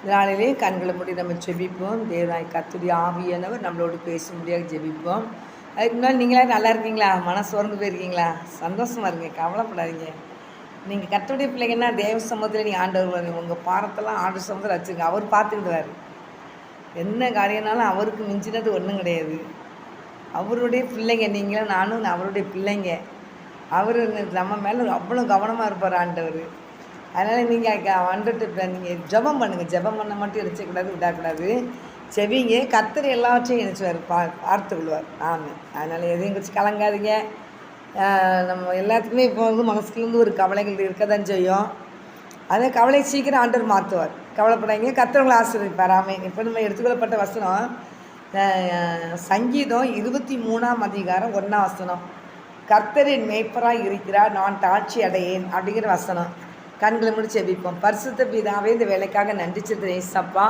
இதனாலே கண்களை மூடி நம்ம ஜெபிப்போம். தேவனாய் கர்த்தருடைய ஆவியானவர் நம்மளோடு பேச முடியாது ஜெபிப்போம். அதுக்கு முன்னாடி நீங்களே நல்லா இருக்கீங்களா? மனசு சோர்ந்து போயிருக்கீங்களா? சந்தோஷமாக இருங்க, கவலைப்படாதீங்க. நீங்கள் கர்த்தருடைய பிள்ளைங்கன்னா தேவ சமூகத்தில் நீங்கள் ஆண்டவர் உங்கள் பாரத்தெல்லாம் ஆண்டவர் சமூகத்தில் வச்சுருங்க. அவர் பார்த்துக்கிடுவார். என்ன காரியம்னாலும் அவருக்கு மிஞ்சினது ஒன்றும் கிடையாது. அவருடைய பிள்ளைங்க நீங்களும் நானும் அவருடைய பிள்ளைங்க. அவர் நம்ம மேலே அவ்வளோ கவனமாக இருப்பார் ஆண்டவர். அதனால் நீங்கள் வந்துட்டு நீங்கள் ஜெபம் பண்ணுங்கள். ஜெபம் பண்ண மட்டும் இணைச்சக்கூடாது, விடக்கூடாது. செவிங்க கர்த்தர் எல்லாவற்றையும் இணைச்சுவார், பார்த்துக்கொள்வார். ஆமாம். அதனால் எதையும் குறித்து கலங்காதீங்க. நம்ம எல்லாத்துக்குமே இப்போ வந்து மனசுலேருந்து ஒரு கவலைகள் இருக்க தான் செய்யும். அதே கவலை சீக்கிரம் ஆண்டவர் மாற்றுவார். கவலைப்படாதீங்க, கர்த்தர் ஆசீர்வதிப்பார். ஆமென். இப்போ நம்ம எடுத்துக்கொள்ளப்பட்ட வசனம் சங்கீதம் 23ஆம் அதிகாரம் 1ஆம் வசனம். கர்த்தரின் மேய்ப்பராய் இருக்கிறார், நான் தாட்சி அடையேன் அப்படிங்கிற வசனம். கண்களை முடிச்சு ஜெபிப்போம். பரிசுத்த பிதாவே, இந்த வேலைக்காக நன்றி செலுத்துகிறேன் ஏசப்பா.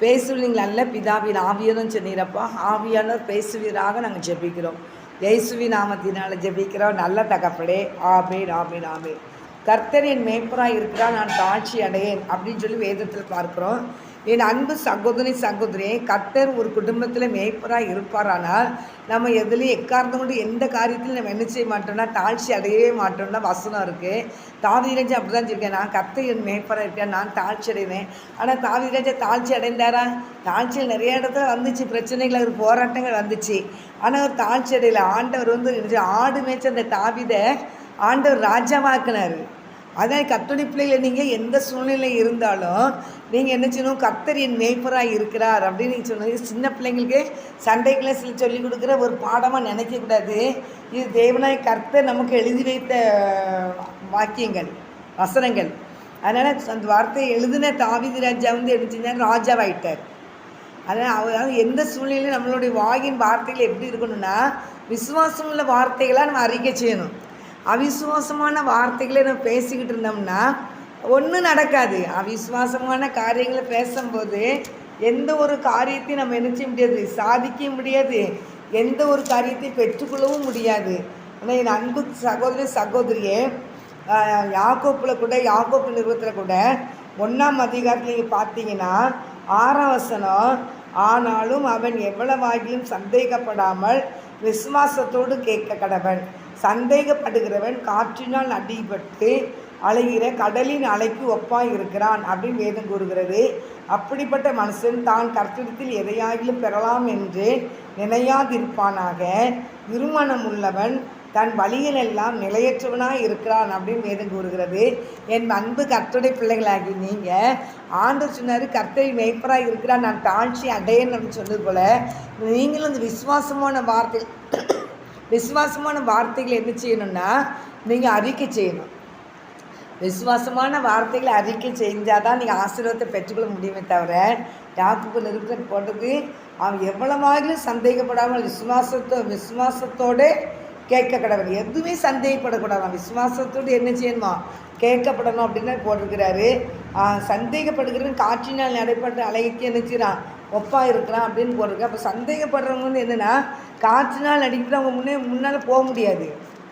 பேசுவீங்க நல்ல பிதாவின் ஆவியானும் சொன்னீரப்பா. ஆவியானவர் பேசுவீராக நாங்கள் ஜெபிக்கிறோம். இயேசுவின் நாமத்தினால் ஜெபிக்கிறோம் நல்ல தகப்படே. ஆமேன் ஆமேன் ஆமேன். கர்த்தரின் மேய்ப்பராய் இருக்கிறார், நான் தாட்சி அடையேன் அப்படின்னு சொல்லி வேதத்தில் பார்க்குறோம். என் அன்பு சகோதரி சகோதரியே, கர்த்தர் ஒரு குடும்பத்தில் மேய்ப்பராக இருப்பாரானால் நம்ம எதுலேயும் எக்காரணம் கொண்டு எந்த காரியத்திலும் நம்ம என்ன செய்ய மாட்டோம்னா தாழ்ச்சி அடையவே மாட்டோம்னா வசனம் இருக்குது. தாவீது அப்படி தான் சொல்லியிருக்கேன், நான் கர்த்தர் என் மேய்ப்பராக இருக்கேன், நான் தாழ்ச்சி அடைவேன். ஆனால் தாவீது தாழ்ச்சி அடைந்தாரா? தாழ்ச்சியில் நிறைய இடத்துல வந்துச்சு பிரச்சனைகள், அவர் போராட்டங்கள் வந்துச்சு. ஆனால் அவர் தாழ்ச்சி அடையலை. ஆண்டவர் வந்து ஆடு மேய்ச்ச அந்த தாவீதை ஆண்டவர் ராஜாவாக்குனார். அதான் கர்த்தருடைய பிள்ளைகளை நீங்கள் எந்த சூழ்நிலை இருந்தாலும் நீங்கள் என்ன செய்யணும், கர்த்தர் என் மேய்ப்பராக இருக்கிறார் அப்படின்னு நீங்கள் சொன்னது. சின்ன பிள்ளைங்களுக்கு சண்டைகளை சில சொல்லிக் கொடுக்குற ஒரு பாடமாக நினைக்கக்கூடாது. இது தேவனாய் கர்த்தர் நமக்கு எழுதி வைத்த வாக்கியங்கள், வசனங்கள். அதனால் அந்த வார்த்தையை எழுதின தாவீது ராஜா வந்து என்ன செஞ்சார், ராஜாவாயிட்டார். அதனால் அவர் எந்த சூழ்நிலையும் நம்மளுடைய வாயின் வார்த்தைகள் எப்படி இருக்கணும்னா விசுவாசம் உள்ள வார்த்தைகளாக நம்ம அறிக்கை செய்யணும். அவிசுவாசமான வார்த்தைகளை நம்ம பேசிக்கிட்டு இருந்தோம்னா ஒன்றும் நடக்காது. அவிசுவாசமான காரியங்களை பேசும்போது எந்த ஒரு காரியத்தையும் நம்ம என்ன செய்ய முடியாது, சாதிக்க முடியாது. எந்த ஒரு காரியத்தையும் பெற்றுக்கொள்ளவும் முடியாது. ஆனால் என் அன்பு சகோதரி சகோதரியே, யாக்கோப்பு நிறுவத்தில் கூட 1ஆம் அதிகாரத்தில் நீங்கள் பார்த்தீங்கன்னா 6ஆம் வசனம், ஆனாலும் அவன் எவ்வளவாகிலும் சந்தேகப்படாமல் விசுவாசத்தோடு கேட்க கடவன். சந்தேகப்படுகிறவன் காற்றினால் அடிபட்டு அலைகிற கடலின் அலைக்கு ஒப்பாய் இருக்கிறான் அப்படின்னு வேதம் கூறுகிறது. அப்படிப்பட்ட மனுஷன் தான் கர்த்தரிடத்தில் எதையாகிலும் பெறலாம் என்று நினையாதிருப்பானாக. இருமனம் உள்ளவன் தன் வழியிலெல்லாம் நிலையற்றவனாக இருக்கிறான் அப்படின்னு வேதம் கூறுகிறது. என் அன்பு கர்த்தருடைய பிள்ளைகளாகி நீங்கள் ஆண்டவர் சொன்னார், கர்த்தரை மேய்ப்பராக இருக்கிறான், நான் தாழ்ச்சி அடையேன்னு அப்படின்னு சொன்னது போல் நீங்களும் இந்த விசுவாசமான வார்த்தைகளை என்ன செய்யணும்னா நீங்கள் அறிக்கை செய்யணும். விசுவாசமான வார்த்தைகளை அறிக்கை செஞ்சால் தான் நீங்கள் ஆசீர்வாதத்தை பெற்றுக்கொள்ள முடியுமே தவிர, யாக்கோப்பு நிருபத்தில் போட்டது அவன் எவ்வளவாகிலும் சந்தேகப்படாமல் விசுவாசத்தோடு கேட்க கடவுள். எதுவுமே சந்தேகப்படக்கூடாது, விசுவாசத்தோடு என்ன செய்யணுமா கேட்கப்படணும் அப்படின்னு போட்டிருக்கிறாரு. சந்தேகப்படுகிறவன் காற்றினால் நடைபெற்ற அலைக்கு என்ன செய்யறான், ஒப்பா இருக்கிறான் அப்படின்னு போட்டிருக்கு. அப்போ சந்தேகப்படுறவங்க வந்து என்னென்னா காற்றினால் அடிக்கிறவங்க முன்னால் போக முடியாது.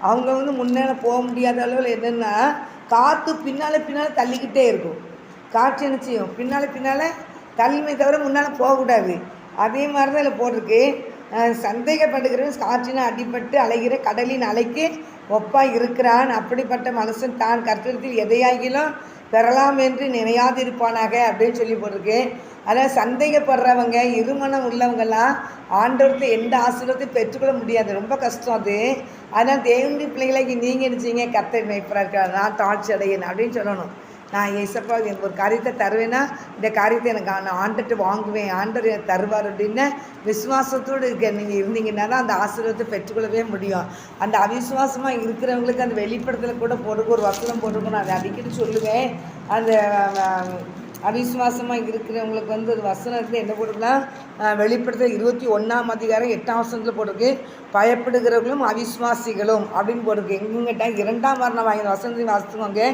அவங்க வந்து முன்னால் போக முடியாத அளவில் என்னென்னா காற்று பின்னால் தள்ளிக்கிட்டே இருக்கும். காற்று என்ன செய்யும், பின்னால் தள்ளிமை தவிர முன்னால் போகக்கூடாது. அதே மாதிரி தான் இதில் போட்டிருக்கு, சந்தேகப்படுகிறவன் காற்றினால் அடிபட்டு அலைகிற கடலின் அலைக்கு ஒப்பாய் இருக்கிறான். அப்படிப்பட்ட மனுஷன் தான் கர்த்தரிடத்தில் எதையாகிலும் பெறலாம் என்று நினையாதிருப்பானாக அப்படின்னு சொல்லி போட்டிருக்கு. அதனால் சந்தேகப்படுறவங்க, இருமனம் உள்ளவங்கெல்லாம் ஆண்டவர்கிட்ட எந்த ஆசீர்வாதத்தையும் பெற்றுக்கொள்ள முடியாது, ரொம்ப கஷ்டம் அது. அதனால் தேவனுடைய பிள்ளைகளை நீங்கள் என்ன செய்யுங்க, கர்த்தர் மேய்ப்பராக இருக்கிறார், நான் தாழ்ச்சி அடையேன் அப்படின்னு சொல்லணும். நான் ஏசப்பா எனக்கு ஒரு காரியத்தை தருவேன்னா இந்த காரியத்தை எனக்கு நான் ஆண்டர்கிட்ட வாங்குவேன், ஆண்டர் எனக்கு தருவார் அப்படின்னு விசுவாசத்தோடு நீங்கள் இருந்தீங்கன்னா தான் அந்த ஆசீர்வாதத்தை பெற்றுக்கொள்ளவே முடியும். அந்த அவிசுவாசமாக இருக்கிறவங்களுக்கு அந்த வெளிப்படத்தில் கூட போட்டுக்கு ஒரு வசனம் போட்டிருக்கணும், அதை அடிக்கடி சொல்லுவேன். அந்த அவிசுவாசமாக இருக்கிறவங்களுக்கு வந்து அது வசனத்தில் என்ன போட்டிருக்கலாம், வெளிப்படுத்தல் 21ஆம் அதிகாரம் 8ஆம் வசனத்தில் போட்டிருக்கு, பயப்படுகிறவர்களும் அவிசுவாசிகளும் அப்படின்னு போட்டிருக்கு. எங்ககிட்ட 2ஆம் வாரம் வாங்கின வசனத்தையும் வாசித்துக்கோங்க.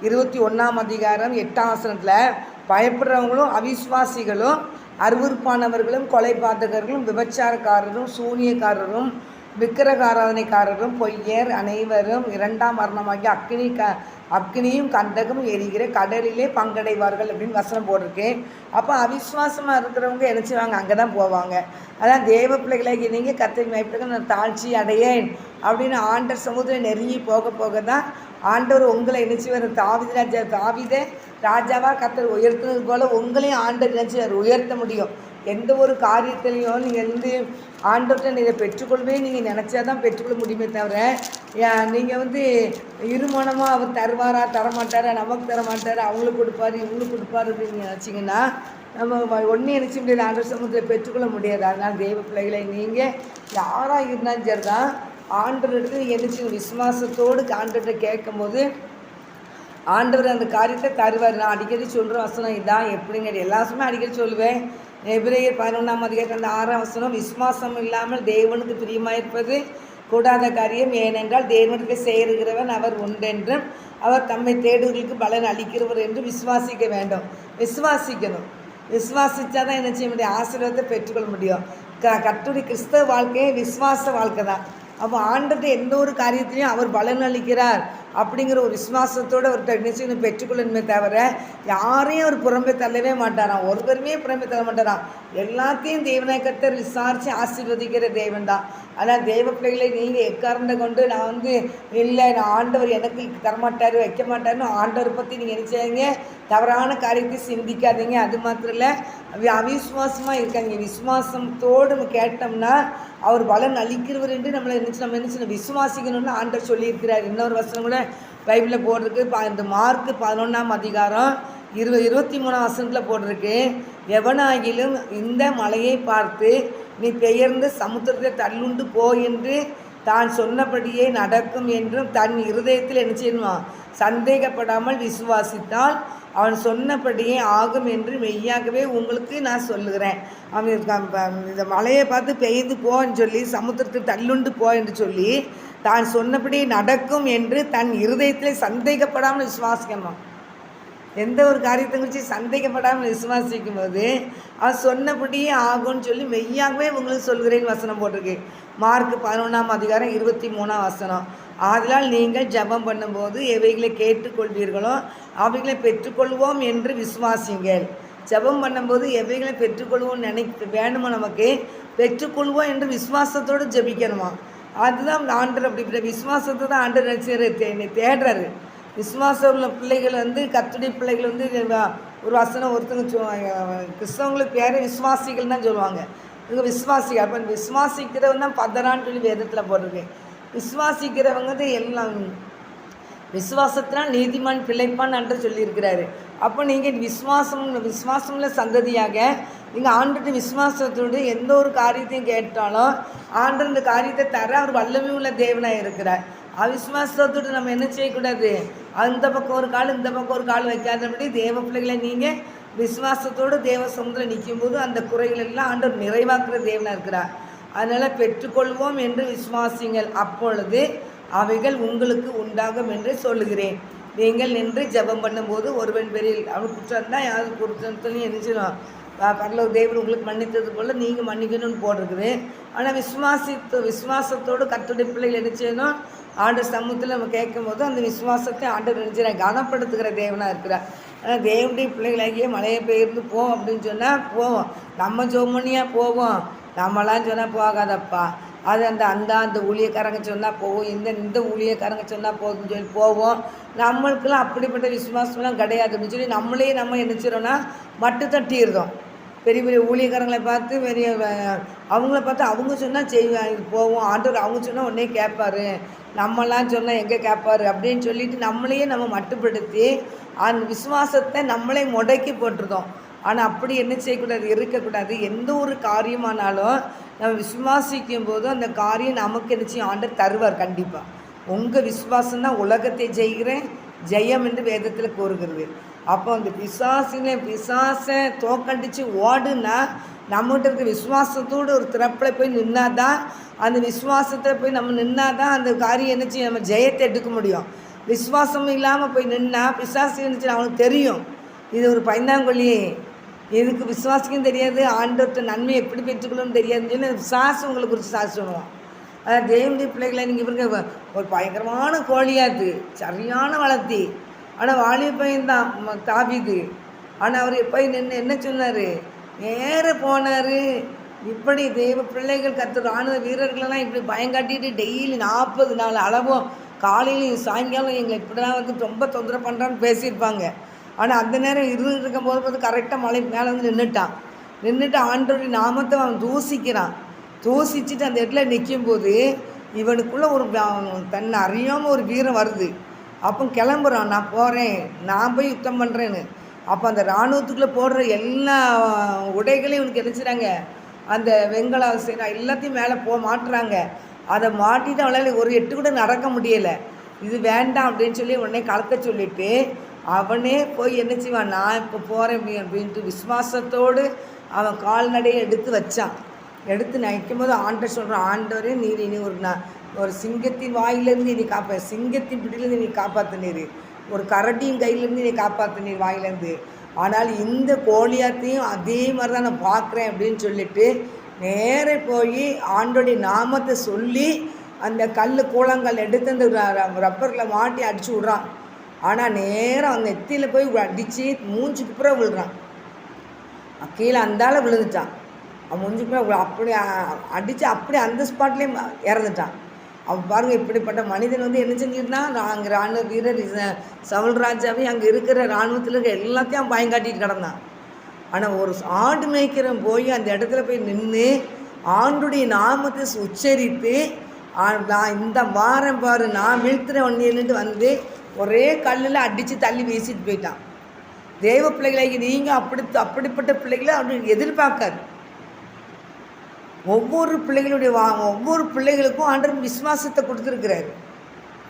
21ஆம் அதிகாரம் 8ஆம் வசனத்தில் பயப்படுறவங்களும் அவிசுவாசிகளும் அருவருப்பானவர்களும் கொலைபாதகர்களும் விபச்சாரக்காரரும் சூனியக்காரரும் விக்கிரக ஆராதனைக்காரரும் பொய்யர் அனைவரும் இரண்டாம் மரணமாகி அக்னியும் கந்தகம் எரிகிற கடலிலே பங்கடைவார்கள் அப்படின்னு வசனம் போட்டிருக்கேன். அப்போ அவிஸ்வாசமாக இருக்கிறவங்க என்ன செய்வாங்க? அங்கே தான் போவாங்க. அதான் தேவ பிள்ளைகளை நீங்கள் கர்த்தரின் மெய்ப்பர்கள் நான் தாழ்ச்சி அடையேன் அப்படின்னு ஆண்டவர் சமூகத்தில் நெருங்கி போக போக தான் ஆண்டவர் உங்களை நினைச்சுவார். தாவீதை ராஜாவாக கர்த்தர் உயர்த்தினது போல் உங்களையும் ஆண்டவர் நினைச்சுவார் உயர்த்த முடியும். எந்த ஒரு காரியத்திலையும் நீங்கள் ஆண்டவர்கிட்ட இதை பெற்றுக்கொள்ளவே நீங்கள் நினச்சா தான் பெற்றுக்கொள்ள முடியுமே தவிர நீங்கள் இருமனமாக அவர் தருவாரா தரமாட்டாரா, நமக்கு தரமாட்டாரா, அவங்களுக்கு கொடுப்பாரு இவங்களுக்கு கொடுப்பாரு அப்படின்னு நினச்சிங்கன்னா நம்ம ஒன்றே நினச்சி முடியாது, ஆண்டவர் சமூகத்தில் பெற்றுக்கொள்ள முடியாது. அதனால் தெய்வ பிள்ளைகளை நீங்கள் யாராக இருந்தாலும் சரி தான் ஆண்டவர்கிட்ட நினச்சி விசுவாசத்தோடு ஆண்டவர்கிட்ட கேட்கும் போது ஆண்டவர் அந்த காரியத்தை தருவார். நான் அடிக்கடி சொல்கிற வசனம் இதான். எப்படிங்க எல்லா வசனமும் அடிக்கடி சொல்லுவேன். எபிரேயர் 11ஆம் அதிகாரம் அந்த 6ஆம் வசனம், விசுவாசம் இல்லாமல் தேவனுக்கு பிரியமாயிருப்பது கூடாத காரியம். ஏனென்றால் தேவனுக்கு சேருகிறவன் அவர் உண்டென்றும் அவர் தம்மை தேடுவர்களுக்கு பலன் அளிக்கிறவர் என்று விசுவாசிக்க வேண்டும். விசுவாசிக்கணும். விசுவாசித்தா தான் என்ன செய்ய முடியும்? ஆசீர்வாதத்தை பெற்றுக்கொள்ள முடியும். கர்த்தருடைய கிறிஸ்தவ வாழ்க்கையே விசுவாச வாழ்க்கை தான். அப்போ ஆண்டவர்கிட்ட எந்த ஒரு காரியத்திலையும் அவர் பலன் அளிக்கிறார் அப்படிங்கிற ஒரு விசுவாசத்தோடு அவர்கிட்ட நிச்சயம் பெற்றுக்கொள்ளணுமே தவிர யாரையும் அவர் புறம்பே தள்ளவே மாட்டாராம். ஒருவருமே புறம்பே தள்ள மாட்டாராம். எல்லாத்தையும் தேவனாய் கர்த்தர் விசாரித்து ஆசீர்வதிக்கிற தேவன் தான். ஆனால் தேவ பிள்ளைகளை நீங்கள் எக்காரணத்தை கொண்டு நான் இல்லை நான் ஆண்டவர் எனக்கு தரமாட்டார் வைக்க மாட்டார்னு ஆண்டவரை பற்றி நீங்கள் என்ன செய்யுங்க? தவறான காரியத்தை சிந்திக்காதீங்க. அது மாத்திரம் இல்லை, அவிசுவாசமாக இருக்காங்க. விசுவாசத்தோடு நம்ம கேட்டோம்னா அவர் பலன் அளிக்கிறவர் என்று நம்ம என்ன விசுவாசிக்கணும்னு ஆண்டவர் சொல்லியிருக்கிறார். இன்னொரு வசனம் கூட பைபிளில் போட்டிருக்கு. இந்த மார்க் 11ஆம் அதிகாரம் 23ஆம் வசனத்தில் போட்டிருக்கு. எவனாகிலும் இந்த மலையை பார்த்து நீ பெயர்ந்து சமுத்திரத்தை தள்ளுண்டு போ என்று தான் சொன்னபடியே நடக்கும் என்றும் தன் இருதயத்தில் என்ன செய்யணுமா? சந்தேகப்படாமல் விசுவாசித்தால் அவன் சொன்னபடியே ஆகும் என்று மெய்யாகவே உங்களுக்கு நான் சொல்லுகிறேன். அவன் இந்த மலையை பார்த்து பெய்து போன்னு சொல்லி சமுத்திரத்தை தள்ளுண்டு போ என்று சொல்லி தான் சொன்னபடி நடக்கும் என்று தன் இருதயத்தில் சந்தேகப்படாமல் விசுவாசிக்கணும். எந்த ஒரு காரியத்தை குறித்து சந்தேகப்படாமல் விசுவாசிக்கும் போது அவன் சொன்னபடியே ஆகும்னு சொல்லி மெய்யாகவே உங்களுக்கு சொல்கிறேன்னு வசனம் போட்டிருக்கு. மார்க் 11ஆம் அதிகாரம் 23ஆம் வசனம். ஆதலால் நீங்கள் ஜெபம் பண்ணும்போது எவைகளை கேட்டுக்கொள்வீர்களோ அவைகளை பெற்றுக்கொள்வோம் என்று விசுவாசிங்கள். ஜெபம் பண்ணும்போது எவைகளை பெற்றுக்கொள்வோம்னு வேணுமோ நமக்கு பெற்றுக்கொள்வோம் என்று விசுவாசத்தோடு ஜெபிக்கணுமா. அதுதான் ஆண்டர் அப்படிப்பட்ட விசுவாசத்தை தான் ஆண்டர் நினைச்சு தேடுறாரு. விசுவாசம் உள்ள பிள்ளைகள் கர்த்தருடைய பிள்ளைகள் ஒரு வசனம் ஒருத்தங்க கிறிஸ்தவங்களுக்கு பேரே விசுவாசிகள் தான் சொல்லுவாங்க. இவங்க விசுவாசிகள். அப்போ விசுவாசிக்கிறவங்க தான் பதறான்னு சொல்லி வேதத்தில் போட்டிருக்கு. விசுவாசிக்கிறவங்க எல்லாம் விசுவாசத்தினால் நீதிமான் பிழைப்பான் என்று சொல்லியிருக்கிறாரு. அப்போ நீங்கள் விசுவாசம்ல சந்ததியாக நீங்கள் ஆண்டுட்டு விசுவாசத்தோடு எந்த ஒரு காரியத்தையும் கேட்டாலும் ஆண்டு இந்த காரியத்தை தர அவர் வல்லமை உள்ள தேவனாக இருக்கிறார். அவிசுவாசத்தோடு நம்ம என்ன செய்யக்கூடாது? அந்த பக்கம் ஒரு கால் இந்த பக்கம் ஒரு கால் வைக்காதபடி தேவ பிள்ளைகளை நீங்கள் விசுவாசத்தோடு தேவ சமுதிரம் நிற்கும்போது அந்த குறைகள் எல்லாம் ஆண்டவர் நிறைவாக்குற தேவனாக இருக்கிறார். அதனால் பெற்றுக்கொள்வோம் என்று விசுவாசிங்கள், அப்பொழுது அவைகள் உங்களுக்கு உண்டாகும் என்று சொல்லுகிறேன். நீங்கள் நின்று ஜெபம் பண்ணும்போது ஒருவன் பேரில் அவன் குற்றம் தான் யாரும் குற்றத்தையும் எரிஞ்சிடும் பரலோக தேவன் உங்களுக்கு மன்னித்தது போல் நீங்கள் மன்னிக்கணும்னு போட்டிருக்குது. ஆனால் விசுவாசத்தோடு கர்த்தருடைய பிள்ளைகள் என்ன செய்யணும்? ஆண்டவர் சமூகத்தில் நம்ம கேட்கும் போது அந்த விசுவாசத்தை ஆண்டவர் நினைச்சு கனப்படுத்துகிற தேவனாக இருக்கிறார். ஆனால் தேவனுடைய பிள்ளைகளாகிய மழையை பெயர்ந்து போவோம் அப்படின்னு சொன்னால் போவோம். நம்ம ஜோமனியாக போவோம். நம்மளாம் சொன்னால் போகாதப்பா, அது அந்த ஊழியக்காரங்க சொன்னால் போவோம், இந்த ஊழியக்காரங்க சொன்னால் போகுதுன்னு சொல்லி போவோம். நம்மளுக்கெல்லாம் அப்படிப்பட்ட விசுவாசம்லாம் கிடையாது அப்படின்னு சொல்லி நம்மளே நம்ம நினச்சிரோன்னா மட்டும் தட்டிடுறோம். பெரிய பெரிய ஊழியக்காரங்களை பார்த்து அவங்கள பார்த்து அவங்க சொன்னால் செய்வாங்க போவோம். ஆண்டவர் அவங்க சொன்னால் உடனே கேட்பாரு, நம்மளாம் சொன்னால் எங்கே கேட்பாரு அப்படின்னு சொல்லிட்டு நம்மளையே நம்ம மட்டுப்படுத்தி அந்த விசுவாசத்தை நம்மளே முடக்கி போட்டுருந்தோம். ஆனால் அப்படி என்ன செய்யக்கூடாது, இருக்கக்கூடாது. எந்த ஒரு காரியமானாலும் நம்ம விசுவாசிக்கும் போது அந்த காரியம் நமக்கு என்ன செய்யும்? ஆண்டவர் தருவார் கண்டிப்பாக. உங்கள் விசுவாசம்தான் உலகத்தை ஜெயிக்கிறேன் ஜெயம் என்று வேதத்தில் கூறுகிறது. அப்போ அந்த பிசாசை தோக்கடிச்சு ஓடுனா நம்மகிட்ட இருக்க விசுவாசத்தோடு ஒரு திறப்பில் போய் நின்னாதான், அந்த விசுவாசத்தை போய் நம்ம நின்னாதான் அந்த காரியம் என்ன செய்யும்? நம்ம ஜெயத்தை எடுக்க முடியும். விசுவாசம் இல்லாமல் போய் நின்னா பிசாசு இருந்துச்சு அவனுக்கு தெரியும் இது ஒரு பைந்தாங்கொல்லி, இதுக்கு விசுவாசிக்கும் தெரியாது, ஆண்டவர்கிட்ட நன்மை எப்படி பெற்றுக்கணும்னு தெரியாதுன்னு சொல்லி விசுவாசம் உங்களை குறித்து சாட்சி சொல்லுவான். அதான் தேவனுடைய பிள்ளைகளை நீங்கள் இவருங்க ஒரு பயங்கரமான கோழியாத்து சரியான வளர்த்தி. ஆனால் வாலிப பையன்தான் தாவீது. ஆனால் அவர் போய் நின்று என்ன சொன்னார்? நேர போனார். இப்படி தெய்வ பிள்ளைகள் ராணுவ வீரர்களெல்லாம் இப்படி பயங்காட்டிட்டு டெய்லி 40 நாள் அளவும் காலையிலையும் சாயங்காலம் எங்களை இப்படிலாம் வந்து ரொம்ப தொந்தரவு பண்ணுறான்னு பேசியிருப்பாங்க. ஆனால் அந்த நேரம் இருக்கும் போது கரெக்டாக மலை மேலே வந்து நின்றுட்டு ஆண்டவருடைய நாமத்தை அவன் தூசிக்கிறான். தூசிச்சுட்டு அந்த இடத்துல நிற்கும்போது இவனுக்குள்ளே ஒரு தன்னை அறியாமல் ஒரு வீரம் வருது. அப்போ கிளம்புறான், நான் போகிறேன், நான் போய் யுத்தம் பண்ணுறேன்னு. அப்போ அந்த இராணுவத்துக்குள்ளே போடுற எல்லா உடைகளையும் இவனுக்கு நினச்சிட்டாங்க. அந்த வெண்கல சேனா எல்லாத்தையும் மேலே மாட்டுறாங்க. அதை மாட்டிட்டு அவளால் ஒரு எட்டு கூட நடக்க முடியலை. இது வேண்டாம் அப்படின்னு சொல்லி உடனே கலக்க சொல்லிவிட்டு அவனே போய் என்ன செய்வான்? நான் இப்போ போகிறேன் அப்படின்ட்டு விசுவாசத்தோடு அவன் கால்நடையை எடுத்து வச்சான். எடுத்து நிற்கும் போது ஆண்டவர் சொல்கிறான், ஆண்டவரே நீர் இனி ஒரு சிங்கத்தின் வாயிலேருந்து நீ சிங்கத்தின் பிடியிலேருந்து நீ காப்பாற்றினீர், ஒரு கரடியின் கையிலேருந்து நீ காப்பாற்றினீர் வாயிலேருந்து. ஆனால் இந்த கோழியாத்தையும் அதே மாதிரி தான் நான் பார்க்குறேன் அப்படின்னு சொல்லிட்டு நேர போய் ஆண்டோடைய நாமத்தை சொல்லி அந்த கூழங்கள் எடுத்து அந்த ரப்பரில் மாட்டி அடித்து விட்றான். ஆனால் நேரம் அந்த நெத்தியில் போய் அடித்து மூஞ்சுக்கு புற விழுறான். கீழே அந்தால விழுந்துட்டான். அவன் மூஞ்சுக்கு புற அப்படி அடித்து அப்படி அந்த ஸ்பாட்லேயும் இறந்துட்டான். அவன் பாருங்கள், இப்படிப்பட்ட மனிதன் வந்து என்ன செஞ்சிருந்தான்? அங்கே இராணுவ வீரர் சவுல் ராஜாவையும் அங்கே இருக்கிற இராணுவத்தில் இருக்கிற எல்லாத்தையும் அவன் பயங்காட்டிட்டு கிடந்தான். ஆனால் ஒரு ஆடு மேய்க்கிறவன் போய் அந்த இடத்துல போய் நின்று ஆண்டுடைய நாமத்தை உச்சரித்து நான் இந்த வாரம் பாரு நான் வீழ்த்துறேன் ஒன்னிட்டு வந்து ஒரே கல்லில் அடித்து தள்ளி வீசிட்டு போயிட்டான். தேவ பிள்ளைகளை நீங்கள் அப்படிப்பட்ட பிள்ளைகளை அப்படி எதிர்பார்க்காது. ஒவ்வொரு பிள்ளைகளுக்கும் ஆண்டவர் விசுவாசத்தை கொடுத்துருக்கிறார்.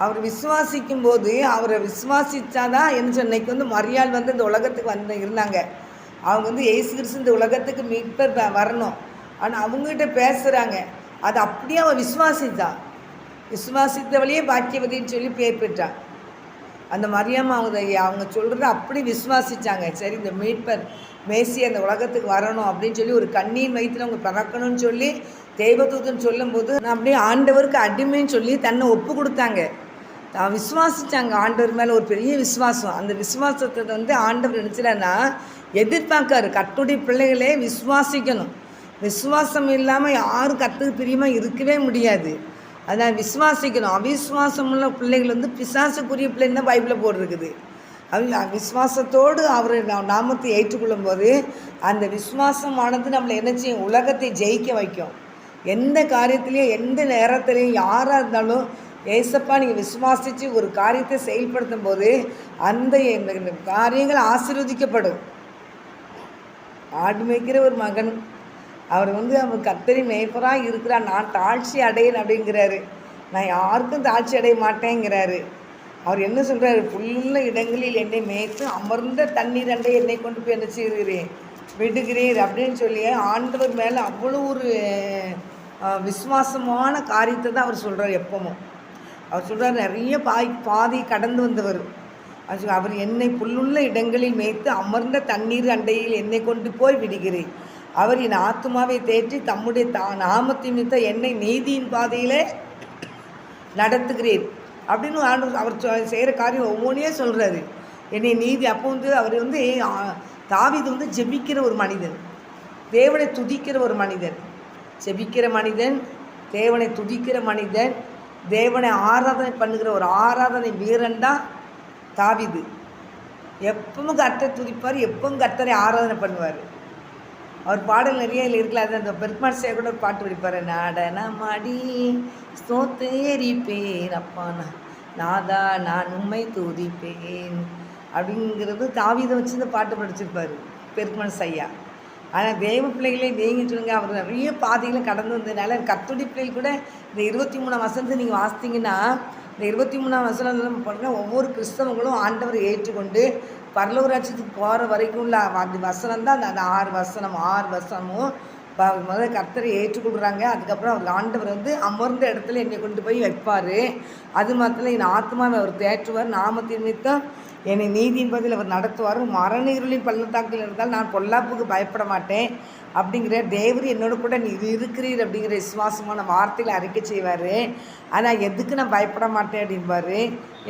அவர் விசுவாசிக்கும் போது அவரை விசுவாசித்தாதான் என்ன சொன்னைக்கு வந்து மரியாள் வந்து இந்த உலகத்துக்கு இருந்தாங்க. அவங்க வந்து இயேசு கிறிஸ்து இந்த உலகத்துக்கு மீட்பர் வரணும். ஆனால் அவங்ககிட்ட பேசுகிறாங்க. அது அப்படியே அவன் விசுவாசித்தவளையே பாக்கியவதின்னு சொல்லி பேர் பெற்றான். அந்த மரியாதை அவங்க சொல்கிறத அப்படி விசுவாசித்தாங்க. சரி, இந்த மீட்பர் மேசி அந்த உலகத்துக்கு வரணும் அப்படின்னு சொல்லி ஒரு கண்ணீர் வயிற்றில் அவங்க பிறக்கணும்னு சொல்லி தெய்வதூதன் சொல்லும்போது நான் அப்படியே ஆண்டவருக்கு அடிமைன்னு சொல்லி தன்னை ஒப்பு கொடுத்தாங்க. விசுவாசித்தாங்க. ஆண்டவர் மேலே ஒரு பெரிய விசுவாசம். அந்த விசுவாசத்தை வந்து ஆண்டவர் நினச்சிடனா எதிர்பார்க்காரு. கர்த்தருடைய பிள்ளைகளே விசுவாசிக்கணும். விசுவாசம் இல்லாமல் யாரும் கர்த்தருக்கு பிரியமாக இருக்கவே முடியாது. அதான் விசுவாசிக்கணும். அவிசுவாசம் உள்ள பிள்ளைகள் வந்து பிசாசுக்குரிய பிள்ளைன்னு தான் பைபிளில் போட்டிருக்குது. விசுவாசத்தோடு அவர் நாமத்தை ஏற்றுக்கொள்ளும் போது அந்த விசுவாசமானது நம்மளை என்ன செய்யும்? உலகத்தை ஜெயிக்க வைக்கும். எந்த காரியத்திலையும் எந்த நேரத்துலையும் யாராக இருந்தாலும் ஏசப்பா நீங்கள் விசுவாசித்து ஒரு காரியத்தை செயல்படுத்தும் போது அந்த காரியங்கள் ஆசீர்வதிக்கப்படும். ஆடு மேய்க்கிற ஒரு மகன் அவர் வந்து அவர் கர்த்தரின் மேய்ப்பராக இருக்கிறார். நான் தாழ்ச்சி அடையேன் அப்படிங்கிறாரு. நான் யாருக்கும் தாழ்ச்சி அடைய மாட்டேங்கிறாரு. அவர் என்ன சொல்கிறாரு? புல்லுள்ள இடங்களில் என்னை மேய்த்து அமர்ந்த தண்ணீர் அண்டை என்னை கொண்டு போய் என்ன செய்கிறேன் விடுகிறீர் அப்படின்னு சொல்லி ஆண்டவர் மேலே அவ்வளோ ஒரு விசுவாசமான காரியத்தை தான் அவர் சொல்கிறார். எப்பவும் அவர் சொல்கிறார், நிறைய பாதி கடந்து வந்தவர். அவர் என்னை புல்லுள்ள இடங்களில் மேய்த்து அமர்ந்த தண்ணீர் அண்டையில் என்னை கொண்டு போய் விடுகிறேன். அவர் என் ஆத்துமாவை தேற்றி தம்முடைய நாமத்தின் நிமித்தம் என்னை நீதியின் பாதையிலே நடத்துகிறேன் அப்படின்னு அவர் செய்கிற காரியம் ஒவ்வொன்றையே சொல்கிறாரு. என்னை நீதி. அப்போ வந்து அவர் வந்து தாவீது வந்து ஜெபிக்கிற ஒரு மனிதன், தேவனை துதிக்கிற ஒரு மனிதன், ஜெபிக்கிற மனிதன், தேவனை துதிக்கிற மனிதன், தேவனை ஆராதனை பண்ணுகிற ஒரு ஆராதனை வீரன் தான் தாவீது. எப்பவும் கர்த்தரை துதிப்பார், எப்பவும் கர்த்தரை ஆராதனை பண்ணுவார். அவர் பாடல் நிறைய இருக்குல்ல. அது அந்த பெருமாள் கூட ஒரு பாட்டு படிப்பார். நடனமாடி ஸ்தோத்தரிப்பேன் அப்பா நாதா நான் உண்மை துதிப்பேன் அப்படிங்கிறது தாவீதை வச்சு இந்த பாட்டு படிச்சிருப்பார் பெருமாள் ஐயா. ஆனால் தேவ பிள்ளைகளே நீங்கள் சொல்லுங்க, அவர் நிறைய பாதைகளை கடந்து வந்ததுனால கர்த்தருடைய பிள்ளைகள் கூட இந்த 23ஆம் வசனத்தை நீங்கள் வாசித்தீங்கன்னா இந்த 23ஆம் வசனம் பார்த்தீங்கன்னா ஒவ்வொரு கிறிஸ்தவங்களும் ஆண்டவரை ஏற்றுக்கொண்டு பரலோக ராஜ்யத்துக்கு போகிற வரைக்கும் உள்ள அந்த வசனம் தான் அந்த 6 வசனமும் முதல்ல கர்த்தரை ஏற்றுக்கொள்கிறாங்க. அதுக்கப்புறம் அவர் ஆண்டவர் வந்து அமர்ந்த இடத்துல என்னை கொண்டு போய் வைப்பார். அது மாத்திரம் என் ஆத்மாவை அவர் தேற்றுவார். நாமத்தின் நிமித்தம் என்னை நீதியின் பதில் அவர் நடத்துவார். மரண இருளின் பள்ளத்தாக்கில் இருந்தால் நான் பொல்லாப்புக்கு பயப்பட மாட்டேன் அப்படிங்கிற தேவர் என்னோட கூட நீ இருக்கிறீர் அப்படிங்கிற விசுவாசமான வார்த்தைகளை அறிக்கை செய்வார். ஆனால் எதுக்கு நான் பயப்பட மாட்டேன் அப்படின்பார்.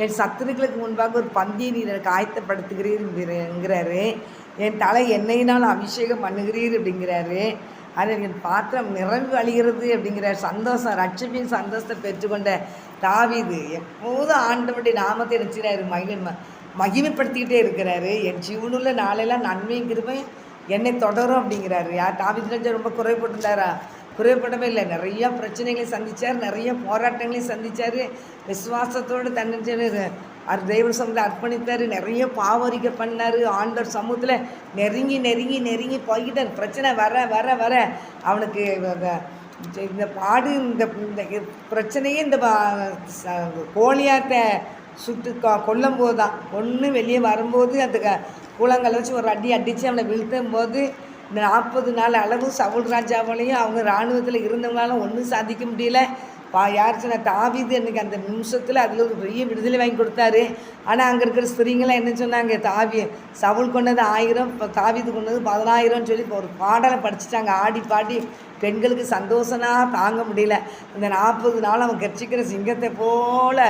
என் சத்துருக்களுக்கு முன்பாக ஒரு பந்தியை நீர் எனக்கு ஆயத்தப்படுத்துகிறீர்ங்கிறாரு. என் தலை எண்ணெயினால் அபிஷேகம் பண்ணுகிறீர் அப்படிங்கிறாரு. அதில் என் பாத்திரம் நிரம்பி வழிகிறது அப்படிங்கிறார். சந்தோஷம், ரட்சிப்பின் சந்தோஷத்தை பெற்றுக்கொண்ட தாவீது எப்போதும் ஆண்டவருடைய நாமத்தை நினைச்சிறாரு, மகிமைப்படுத்திக்கிட்டே இருக்கிறாரு. என் ஜீவனுள்ள நாளெல்லாம் நன்மையும் கிருபையும் என்னை தொடரும் அப்படிங்கிறாரு. யார் தாவீது ராஜா ரொம்ப குறைபட்டிருந்தாரா? குறைபடவே இல்லை. நிறையா பிரச்சனைகளை சந்தித்தார், நிறைய போராட்டங்களையும் சந்தித்தார். விசுவாசத்தோடு தன்னை அவர் தெய்வ சமூகத்தை அர்ப்பணித்தார். நிறைய பாவரிக்கை பண்ணார். ஆண்டவர் சமூகத்தில் நெருங்கி நெருங்கி நெருங்கி போய்கிட்டார். பிரச்சனை வர வர வர அவனுக்கு இந்த பாடு இந்த பிரச்சனையே இந்த கோழியாத்தை சுட்டு கொல்லும்போது தான் ஒன்று வெளியே வரும்போது அந்த கூழாங்கல்ல வச்சு ஒரு அடி அடித்து அவனை வீழ்த்தும் போது இந்த 40 நாள் அளவு சவுல் ராஜாவாலையும் அவங்க இராணுவத்தில் இருந்தவங்களாலும் ஒன்றும் சாதிக்க முடியல. யார் சொன்ன தாவீது எனக்கு அந்த நிமிஷத்தில் அதில் ஒரு பெரிய விடுதலை வாங்கி கொடுத்தாரு. ஆனால் அங்கே இருக்கிற ஸ்திரீங்களாம் என்ன சொன்னாங்க, சவுல் கொண்டது 1000, இப்போ தாவீது கொண்டது 10000 சொல்லி இப்போ ஒரு பாடலை படிச்சுட்டாங்க. ஆடி பாடி பெண்களுக்கு சந்தோஷனா தாங்க முடியல. இந்த 40 நாள் அவன் கர்ச்சிக்கிற சிங்கத்தை போல்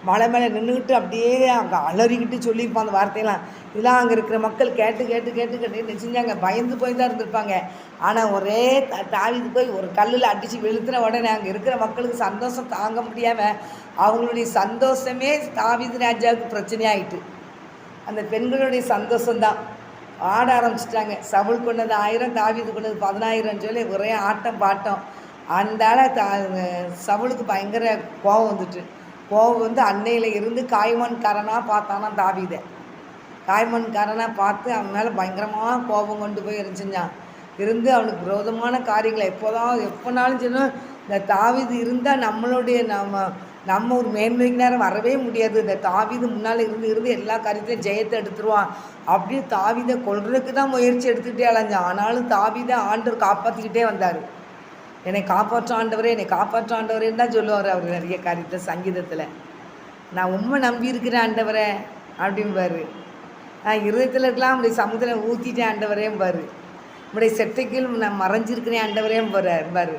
மலை மேலே நின்றுக்கிட்டு அப்படியே அங்கே அலறிக்கிட்டு சொல்லியிருப்பான் அந்த வார்த்தையெல்லாம். இதெல்லாம் அங்கே இருக்கிற மக்கள் கேட்டு கேட்டு கேட்டு கேட்டு செஞ்சாங்க. பயந்து போய் தான் இருந்திருப்பாங்க. ஆனால் ஒரே தாவீது போய் ஒரு கல்லில் அடித்து வெளுத்துன உடனே அங்கே இருக்கிற மக்களுக்கு சந்தோஷம் தாங்க முடியாமல் அவங்களுடைய சந்தோஷமே தாவீது ராஜாவுக்கு பிரச்சனையாயிட்டு. அந்த பெண்களுடைய சந்தோஷம்தான் ஆட ஆரம்பிச்சிட்டாங்க. சவுல் கொண்டது 1000, தாவீது கொண்டது 10000 சொல்லி ஒரே ஆட்டம் பாட்டம். அந்தால சவுலுக்கு பயங்கர கோபம் வந்துட்டு. கோபம் வந்து அன்னையில் இருந்து காய்மன்காரனாக பார்த்தானா தாவீதை. காய்மன்காரனாக பார்த்து அவன் மேலே பயங்கரமாக கோபம் கொண்டு போய் செஞ்சான். இருந்து அவனுக்கு விரோதமான காரியங்களை எப்போனாலும் சொன்னால் இந்த தாவீது இருந்தால் நம்மளுடைய நம்ம ஒரு மேன்மைக்கு நேரம் வரவே முடியாது. இந்த தாவீது முன்னால் இருந்து எல்லா காரியத்தையும் ஜெயத்தை எடுத்துருவான் அப்படின்னு தாவீதை கொல்றதுக்கு தான் முயற்சி எடுத்துக்கிட்டே அலைஞ்சான். ஆனாலும் தாவீதை ஆண்டவர் காப்பாற்றிக்கிட்டே வந்தார். என்னை காப்பாற்ற ஆண்டவரே, என்னை காப்பாற்ற ஆண்டவரேன்னு தான் சொல்லுவார் அவர் நிறைய காரியத்தை. சங்கீதத்தில் நான் உண்மை நம்பி இருக்கிறேன் ஆண்டவரே அப்படிம்பார். நான் இருதயத்தில் இருக்கலாம் நம்முடைய சமுதிரம் ஊற்றிட்டேன் ஆண்டவரேம்பார். நம்முடைய செட்டைக்குள் நான் மறைஞ்சிருக்கிறேன் ஆண்டவரேம்பார்.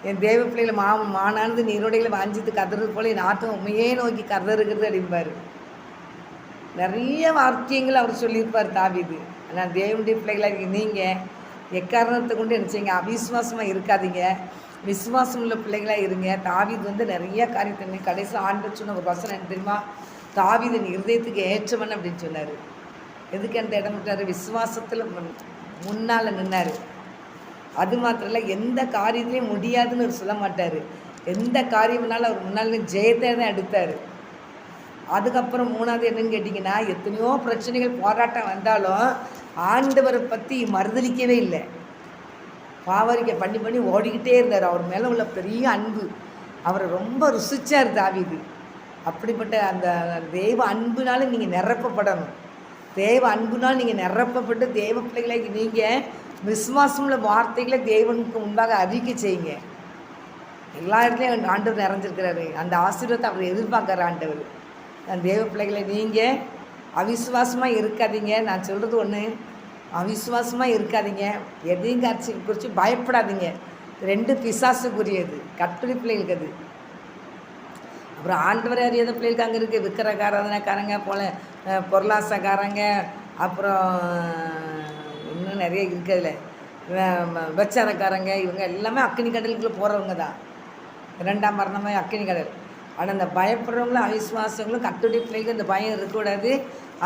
என் தேவ பிள்ளைகளை மானானது நீரோடைகளை வாஞ்சித்து கதறது போல என் ஆட்டம் உண்மையே நோக்கி கதறுகிறது அப்படிம்பார். நிறைய வாக்கியங்கள் அவர் சொல்லியிருப்பார் தாவீது. ஆனால் தேவனுடைய பிள்ளைகளாக நீங்கள் எக்காரணத்தை கொண்டு என்ன செய்யுங்க, அவிசுவாசமாக இருக்காதீங்க, விசுவாசம் உள்ள பிள்ளைகளாக இருங்க. தாவீது வந்து நிறைய காரியத்தை கடைசியில் ஆண்டவர் சொன்ன ஒரு வசனம் என்ன தெரியுமா, தாவீது இருதயத்துக்கு ஏற்றவன் அப்படின்னு சொன்னார். எதுக்கு அந்த இடம் விட்டார்? விசுவாசத்தில் முன்னால் நின்னார். அது மாத்திரம் இல்லை, எந்த காரியத்திலையும் முடியாதுன்னு அவர் சொல்ல மாட்டார். எந்த காரியம்னாலும் அவர் முன்னால் ஜெயத்தை தான் எடுத்தார். அதுக்கப்புறம் 3வது என்னன்னு கேட்டிங்கன்னா, எத்தனையோ பிரச்சனைகள் போராட்டம் வந்தாலும் ஆண்டவரை பற்றி மறுதளிக்கவே இல்லை. பாவரிக்கை பண்ணி பண்ணி ஓடிக்கிட்டே இருந்தார். அவர் மேலே உள்ள பெரிய அன்பு அவரை ரொம்ப ருசிச்சார் தாவீது. அப்படிப்பட்ட அந்த தேவ அன்புனாலும் நீங்கள் நிரப்பப்படணும். தேவ அன்புனால் நீங்கள் நிரப்பப்பட்டு தேவ பிள்ளைகளை நீங்கள் விசுவாசமுள்ள வார்த்தைகளை தேவனுக்கு முன்பாக அறிக்கை செய்யுங்க. எல்லா இடத்துலையும் ஆண்டவர் நிறைஞ்சிருக்கிறாரு. அந்த ஆசீர்வாதத்தை அவர் எதிர்பார்க்குற ஆண்டவர். அந்த தேவ பிள்ளைகளை நீங்கள் அவிசுவாசமாக இருக்காதீங்க. நான் சொல்கிறது ஒன்று, அவிசுவாசமாக இருக்காதீங்க. எதையும் குறித்து பயப்படாதீங்க. 2 பிசாசுக்குரியது, கட்டுரை பிள்ளைகளுக்கு அது. அப்புறம் ஆண்டவரை அறியாத பிள்ளைகளுக்கு அங்கே இருக்குது. விக்கிரகாராதனைக்காரங்க போல பொருளாசக்காரங்க, அப்புறம் இன்னும் நிறைய இருக்கிறதுல விபச்சாரக்காரங்க, இவங்க எல்லாமே அக்கினி கடலுக்குள்ளே போகிறவங்க தான். 2ஆம் மரணமே அக்கினி கடல். ஆனால் அந்த பயப்படுறவங்களும் அவிசுவாசங்களும் கட்டுரை பிள்ளைகளுக்கு இந்த பயம் இருக்கக்கூடாது,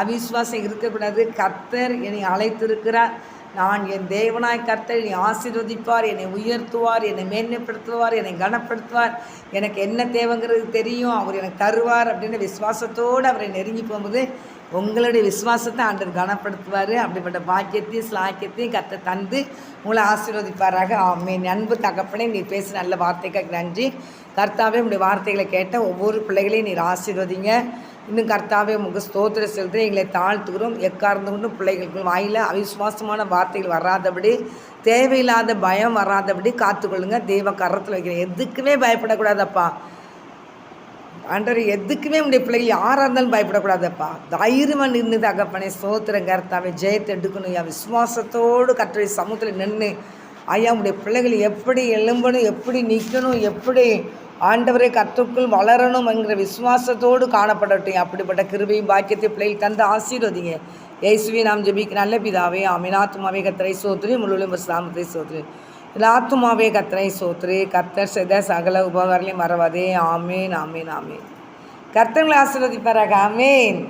அவிசுவாசம் இருக்கக்கூடாது. கர்த்தர் என்னை அழைத்திருக்கிறார். நான் என் தேவனாய் கர்த்தர் என்னை ஆசீர்வதிப்பார், என்னை உயர்த்துவார், என்னை மேன்மைப்படுத்துவார், என்னை கனப்படுத்துவார். எனக்கு என்ன தேவைங்கிறது தெரியும், அவர் எனக்கு தருவார் அப்படின்னு விசுவாசத்தோடு அவரை நெருங்கி போகும்போது உங்களுடைய விசுவாசத்தை ஆண்டவர் கனப்படுத்துவார். அப்படிப்பட்ட பாக்கியத்தையும் ஸ்லாக்கியத்தையும் கர்த்தர் தந்து உங்களை ஆசீர்வதிப்பாராக. ஆமென். அன்பு தகப்பனே, நீ பேச நல்ல வார்த்தைக்காக நன்றி. கர்த்தாவே, உங்களுடைய வார்த்தைகளை கேட்ட ஒவ்வொரு பிள்ளைகளையும் நீர் ஆசீர்வதிங்க. இன்னும் கர்த்தாவே, உங்கள் ஸ்தோத்திர செலுத்த எங்களை தாழ்த்துகிறோம். எக்கார்ந்து கொண்டும் பிள்ளைகளுக்கு வாயில் அவிசுவாசமான வார்த்தைகள் வராதபடி, தேவையில்லாத பயம் வராதபடி காத்துக்கொள்ளுங்க. தெய்வ கரத்தில் வைக்கிறேன். எதுக்குமே பயப்படக்கூடாதப்பா ஆண்டவர். எதுக்குமே உடைய பிள்ளைகள் யாராக இருந்தாலும் பயப்படக்கூடாதப்பா. தைரியமாக நின்று தகப்பனே ஸ்தோத்திரம் கர்த்தாவே, ஜெயத்தை எடுக்கணும். ஐயா, விசுவாசத்தோடு கர்த்தருடைய சமூகத்தில் நின்று ஐயா உடைய பிள்ளைகள் எப்படி எழும்பணும், எப்படி நிற்கணும், எப்படி ஆண்டவரை கர்த்தருக்குள் வளரணும் என்கிற விசுவாசத்தோடு காணப்படட்டும். அப்படிப்பட்ட கிருபையும் பாக்கியத்தை பிள்ளைகள் தந்து ஆசீர்வதிங்க. இயேசுவே நாம் ஜெபிக்கிற நல்ல பிதாவே. ஆமென். ஆத்துமாவே கர்த்தரை ஸ்தோத்திரி, முழுவதும் நாமத்தை ஸ்தோத்திரி. ஆத்துமாவே கர்த்தரை ஸ்தோத்திரி. கர்த்தர் செய்த சகல உபகாரங்களையும் மறவாதே. ஆமேன், ஆமேன், ஆமேன். கர்த்தர்களை ஆசீர்வதிப்பாராக. ஆமேன்.